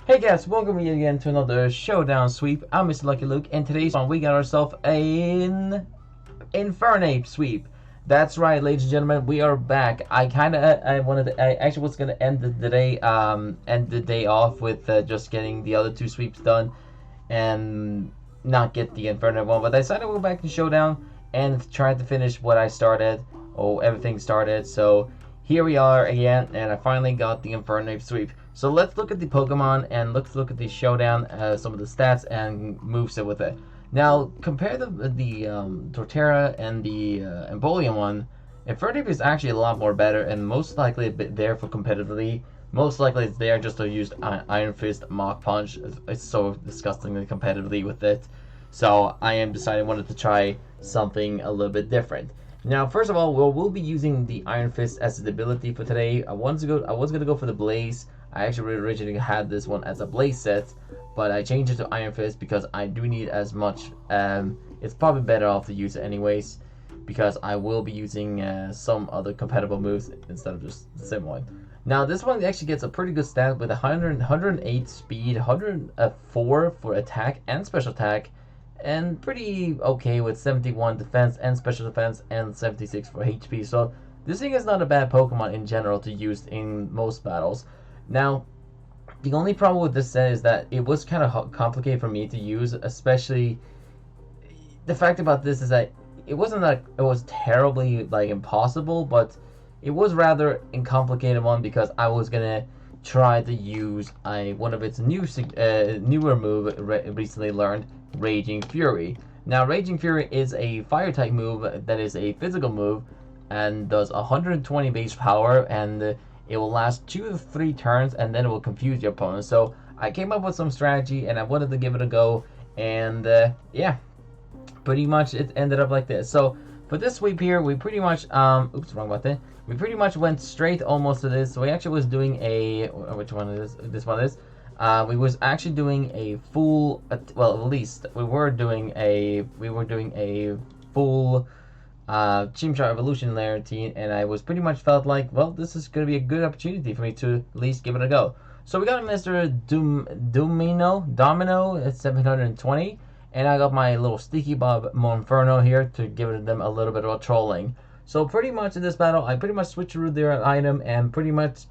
Hey guys, welcome again to another Showdown sweep. I'm Mr. Lucky Luke, and today's one we got ourselves an Infernape sweep. That's right, ladies and gentlemen, we are back. I actually was gonna end the day off with just getting the other two sweeps done, and not get the Infernape one. But I decided to go back to Showdown and try to finish what I started. Oh, everything started. So here we are again, and I finally got the Infernape sweep. So let's look at the Pokemon and let's look at the Showdown, some of the stats and moveset with it. Now, compare the Torterra and the Empoleon one. Infernape is actually a lot more better and most likely a bit there for competitively. Most likely it's there just to use Iron Fist, Mach Punch. It's so disgustingly competitively with it. So I am deciding I wanted to try something a little bit different. Now, first of all, we'll be using the Iron Fist as the ability for today. I was gonna go for the Blaze. I actually originally had this one as a Blaze set, but I changed it to Iron Fist because I do need as much. It's probably better off to use it anyways, because I will be using some other compatible moves instead of just the same one. Now, this one actually gets a pretty good stat with 108 speed, 104 for attack and special attack, and pretty okay with 71 defense and special defense and 76 for HP. So this thing is not a bad Pokemon in general to use in most battles. Now, the only problem with this set is that it was kind of complicated for me to use, especially the fact about this is that it wasn't like it was terribly like impossible, but it was rather a complicated one because I was gonna try to use one of its newer move recently learned, Raging Fury. Now, Raging Fury is a fire type move that is a physical move and does 120 base power, and it will last 2 to 3 turns, and then it will confuse your opponent. So I came up with some strategy, and I wanted to give it a go, and yeah, pretty much it ended up like this. So for this sweep here, we pretty much oops, wrong button. We pretty much went straight almost to this. So we actually was doing a which one is this one is. We was actually doing a full, well, at least we were doing a full Chimchar Evolution Layer team, and I was pretty much felt like, well, this is going to be a good opportunity for me to at least give it a go. So we got a Mr. Domino at 720, and I got my little Sticky Bob Monferno here to give them a little bit of a trolling. So pretty much in this battle, I pretty much switched through their item and pretty much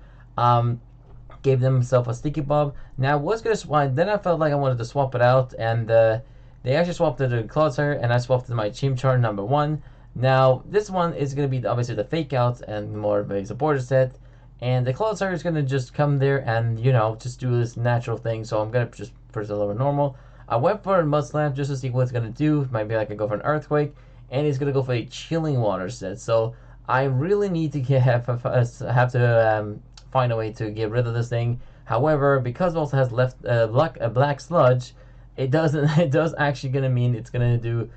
gave themselves a Sticky Bob. Now I was gonna swap, then I felt like I wanted to swap it out, and they actually swapped it to Clodsire, and I swapped it to my Chimchar number 1. Now this one is gonna be obviously the fake out and more of a supporter set, and the Clodsire is gonna just come there and just do this natural thing. So I'm gonna just first a little to I went for a Mud Slap just to see what it's gonna do. Maybe I could go for an Earthquake, and he's gonna go for a Chilling Water set. So I really need to have to find a way to get rid of this thing. However, because it also has left black sludge, it does actually gonna mean it's gonna do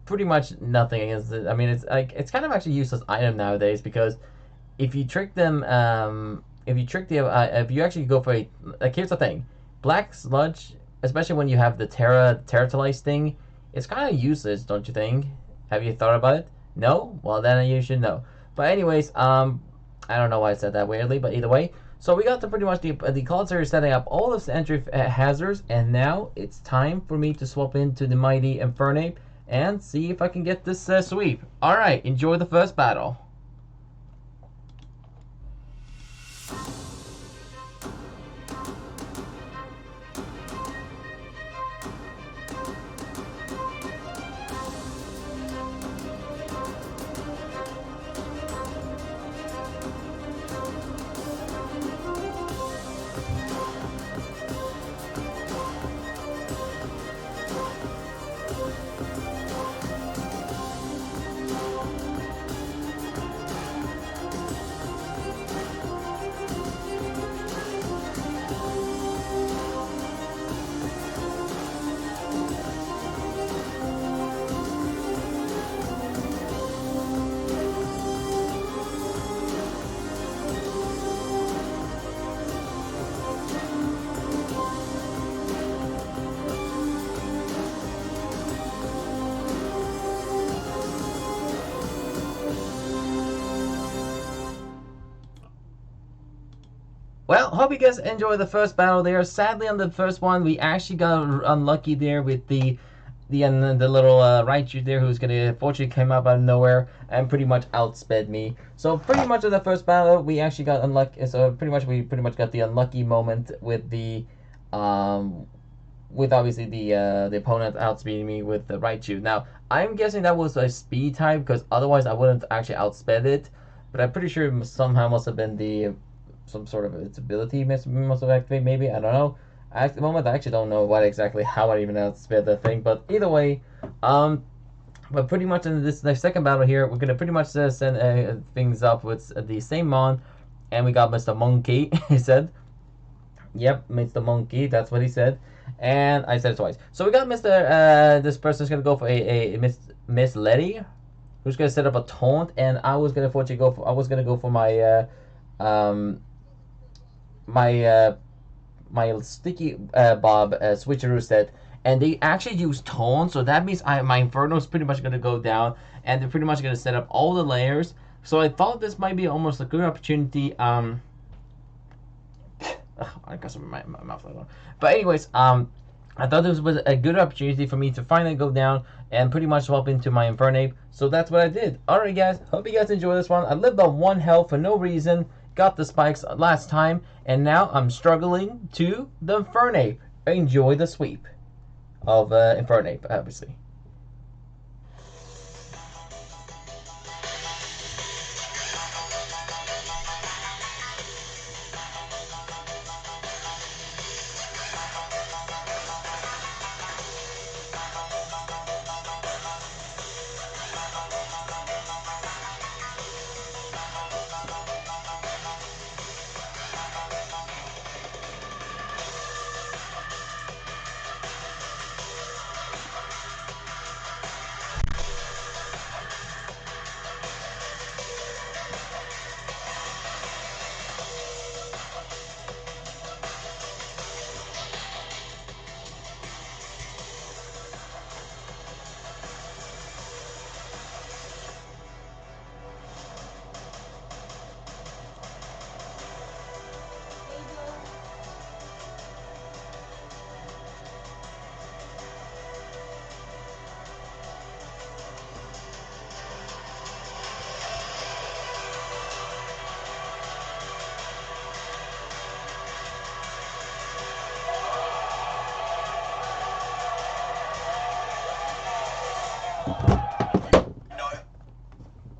pretty much nothing against it. I mean, it's kind of actually useless item nowadays, because if you trick them, if you actually go for here's the thing, black sludge, especially when you have the Terratilize thing, it's kind of useless, don't you think? Have you thought about it? No? Well, then you should know. But anyways, I don't know why I said that weirdly, but either way. So we got to pretty much the Clodsire setting up all of the entry hazards, and now it's time for me to swap into the mighty Infernape and see if I can get this sweep. Alright, enjoy the first battle. Well, hope you guys enjoyed the first battle there. Sadly, on the first one, we actually got unlucky there with the little Raichu there, who's gonna fortunately came up out of nowhere and pretty much outsped me. So pretty much in the first battle, we actually got unlucky. So we pretty much got the unlucky moment with the with obviously the opponent outspeeding me with the Raichu. Now I'm guessing that was a speed type, because otherwise I wouldn't actually outsped it. But I'm pretty sure it somehow must have been some sort of its ability must have activated. Maybe, I don't know. At the moment, I actually don't know how I even outsped the thing. But either way, but pretty much in this second battle here, we're gonna pretty much send things up with the same mon, and we got Mr. Monkey. He said, "Yep, Mr. Monkey." That's what he said, and I said it twice. So we got Mr. This person's gonna go for a Miss Letty, who's gonna set up a taunt, and I was gonna fortunately go for my my sticky bob switcheroo set, and they actually use taunt, so that means my Inferno is pretty much gonna go down, and they're pretty much gonna set up all the layers. So I thought this might be almost a good opportunity. I got some in my mouth. But anyways, I thought this was a good opportunity for me to finally go down and pretty much swap into my Infernape. So that's what I did. Alright guys, hope you guys enjoy this one. I lived on 1 health for no reason. Got the spikes last time, and now I'm struggling to the Infernape. Enjoy the sweep of Infernape, obviously.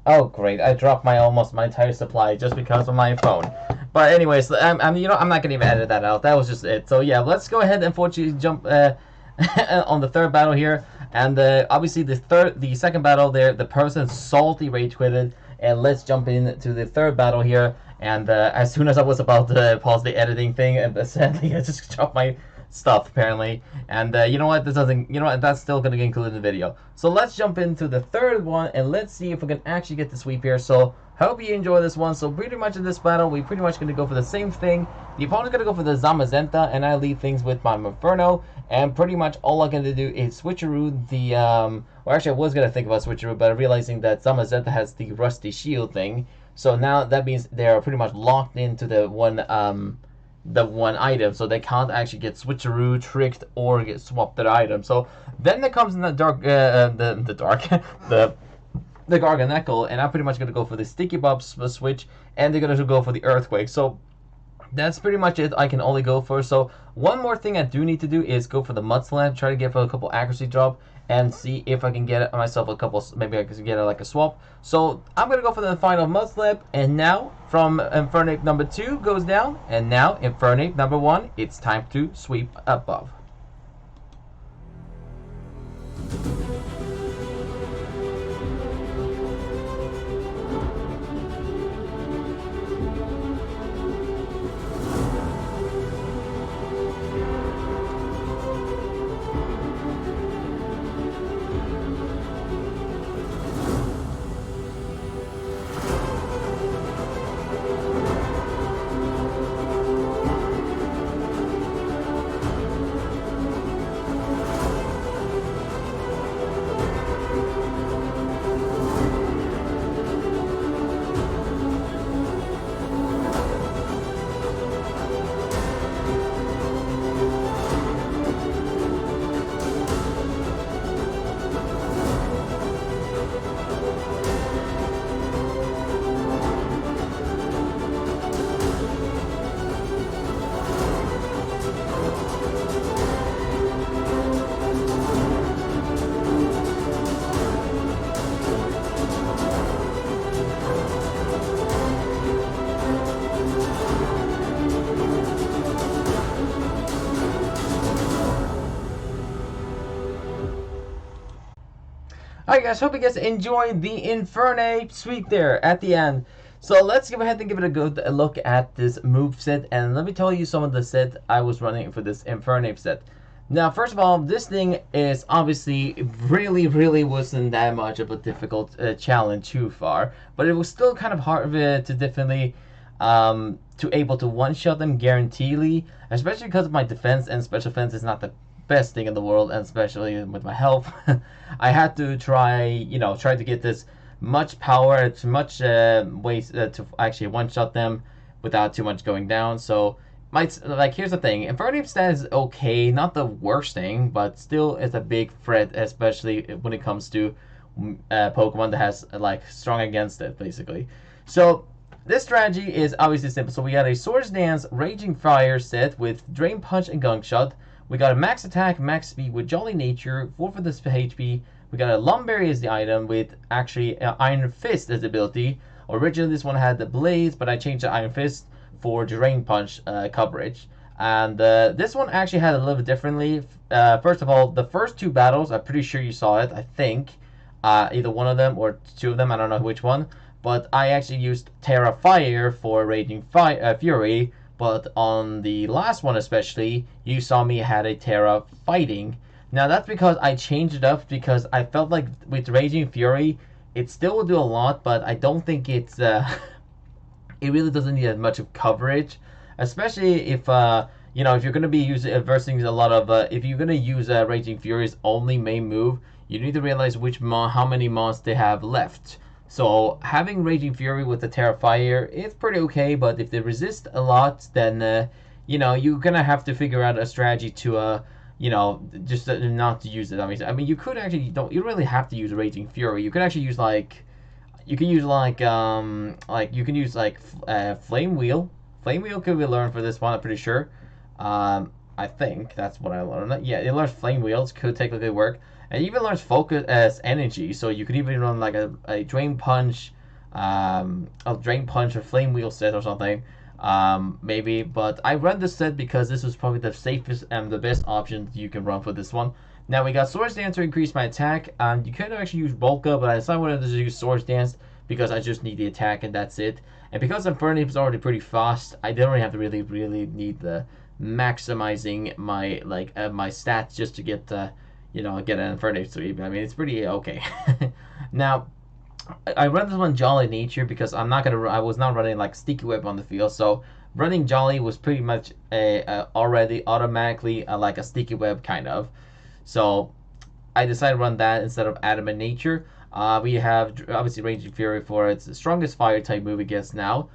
Oh great! I dropped almost my entire supply just because of my phone. But anyways, I'm not gonna even edit that out. That was just it. So yeah, let's go ahead and fortunately jump on the third battle here. And obviously the second battle there, the person salty rage quitted. And let's jump into the third battle here. And as soon as I was about to pause the editing thing, sadly I just dropped my stuff apparently. And you know what, that's still gonna get included in the video. So let's jump into the third one, and let's see if we can actually get the sweep here. So hope you enjoy this one. So pretty much in this battle, we're pretty much gonna go for the same thing. The opponent's gonna go for the Zamazenta, and I leave things with my Inferno. And pretty much all I'm gonna do is switcheroo the well, actually I was gonna think about switcheroo, but realizing that Zamazenta has the Rusty Shield thing. So now that means they're pretty much locked into the one item, so they can't actually get switcheroo, tricked, or get swapped their item. So then there comes in the the Garganacl, and I'm pretty much gonna go for the Sticky Bob switch, and they're gonna go for the Earthquake. So that's pretty much it I can only go for. So one more thing I do need to do is go for the Mudslap, try to get for a couple accuracy drop, and see if I can get myself a couple, maybe I can get like a swap. So I'm gonna go for the final Mudslap, and now from Infernape number 2 goes down, and now Infernape number 1, it's time to sweep above. Alright guys, hope you guys enjoyed the Infernape sweep there at the end. So let's go ahead and give it a good look at this move set, and let me tell you some of the set I was running for this Infernape set. Now, first of all, this thing is obviously really wasn't that much of a difficult challenge too far, but it was still kind of hard to definitely to able to one-shot them guaranteedly, especially because my defense and special defense is not the best thing in the world, and especially with my health. I had to try to get this much power, to much ways to actually one-shot them without too much going down. So here's the thing, Infernape stat is okay, not the worst thing, but still it's a big threat, especially when it comes to Pokemon that has like strong against it, basically. So this strategy is obviously simple. So we got a Swords Dance, Raging Fire set with Drain Punch and Gunk Shot. We got a max attack, max speed with Jolly Nature, 4 for the HP. We got a Lumberry as the item with actually Iron Fist as the ability. Originally this one had the Blaze, but I changed the Iron Fist for Drain Punch coverage. And this one actually had a little bit differently. First of all, the first two battles, I'm pretty sure you saw it, I think. Either one of them or two of them, I don't know which one. But I actually used Terra Fire for Raging Fury. But on the last one especially, you saw me had a Terra Fighting. Now that's because I changed it up, because I felt like with Raging Fury, it still will do a lot, but I don't think it's it really doesn't need as much of coverage, especially if if you're gonna be versing a lot of if you're gonna use Raging Fury's only main move, you need to realize how many mons they have left. So having Raging Fury with the Terra Fire is pretty okay, but if they resist a lot, then you're gonna have to figure out a strategy to just not to use it. I mean, you could actually you don't really have to use Raging Fury. You could actually use Flame Wheel. Flame Wheel could be learned for this one, I'm pretty sure. I think that's what I learned. Yeah, it learns Flame Wheels, could technically work. And it even learns Focus as Energy, so you could even run like a Drain Punch, or Flame Wheel set or something, maybe. But I run this set because this was probably the safest and the best option you can run for this one. Now we got Swords Dance to increase my attack. You could actually use Volca, but I decided I wanted to use Swords Dance because I just need the attack and that's it. And because Infernape is already pretty fast, I don't really have to really need the maximizing my my stats just to get get an Infernape sweep. I mean, it's pretty okay. Now, I run this one Jolly Nature because I was not running like Sticky Web on the field, so running Jolly was pretty much already automatically like a Sticky Web kind of. So I decided to run that instead of Adamant Nature. We have obviously Raging Fury for its strongest fire type move it gets now.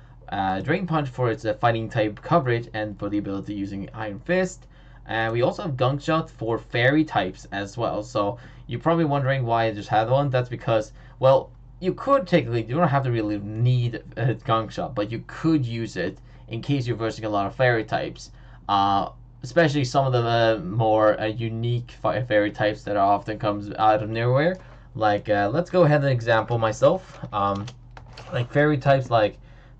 Drain Punch for its fighting type coverage and for the ability using Iron Fist. And we also have Gunk Shot for fairy types as well. So you're probably wondering why I just had one. That's because, well, you don't have to really need a Gunk Shot, but you could use it in case you're versing a lot of fairy types. Especially some of the more unique fairy types that often comes out of nowhere. Like, let's go ahead and example myself. Like fairy types like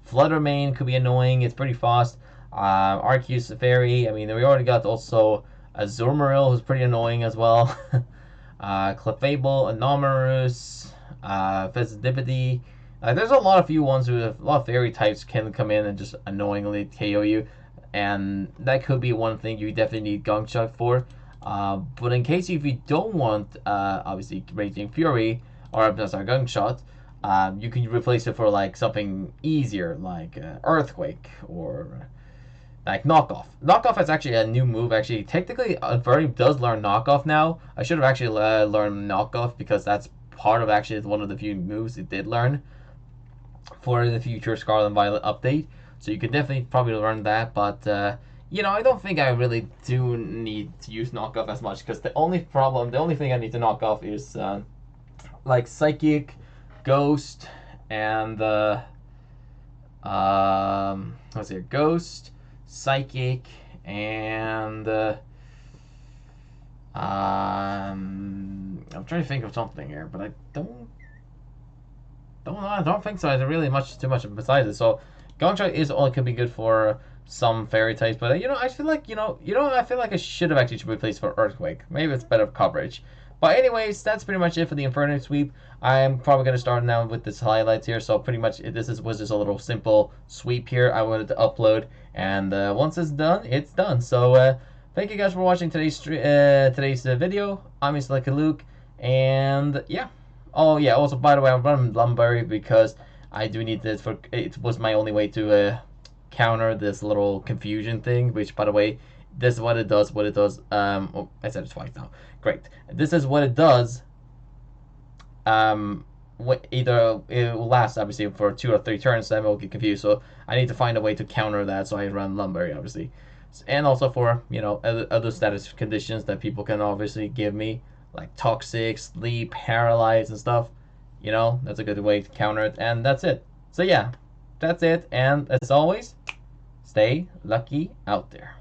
Fluttermane could be annoying. It's pretty fast. Arceus Fairy. I mean, we already got also Azumarill, who's pretty annoying as well. Clefable, Anomalous, Festivity. There's a lot of few ones a lot of fairy types can come in and just annoyingly KO you, and that could be one thing you definitely need Gunk Shot for. But in case if you don't want obviously Raging Fury or Gunk Shot, you can replace it for like something easier like Earthquake or like Knockoff. Knockoff is actually a new move. Actually, technically, Infernape does learn Knockoff now. I should have actually learned Knockoff because that's part of actually one of the few moves it did learn for the future Scarlet and Violet update. So you could definitely probably learn that, but I don't think I really do need to use Knockoff as much because the only thing I need to knock off is like Psychic, Ghost, and let's see, Ghost, Psychic, and I'm trying to think of something here, but I don't think so. There's really too much besides it. So Gong Shot could be good for some fairy types, but I feel like I feel like I should have actually replaced for Earthquake. Maybe it's better coverage. But anyways, that's pretty much it for the Infernape sweep. I'm probably gonna start now with this highlights here. So pretty much was just a little simple sweep here I wanted to upload, and once it's done, it's done. So thank you guys for watching today's video. I'm Mr. Lucky Luke, and yeah. Oh yeah. Also, by the way, I'm running Lumberry because I do need this for. It was my only way to counter this little confusion thing. Which, by the way, this is what it does. What it does. Oh, I said it twice now. Great. This is what it does. Either it will last obviously for 2 or 3 turns, then we'll get confused. So I need to find a way to counter that. So I run Lumberry, obviously, and also for other status conditions that people can obviously give me, like toxic, sleep, paralyze, and stuff. That's a good way to counter it, and that's it. So yeah, that's it. And as always, stay lucky out there.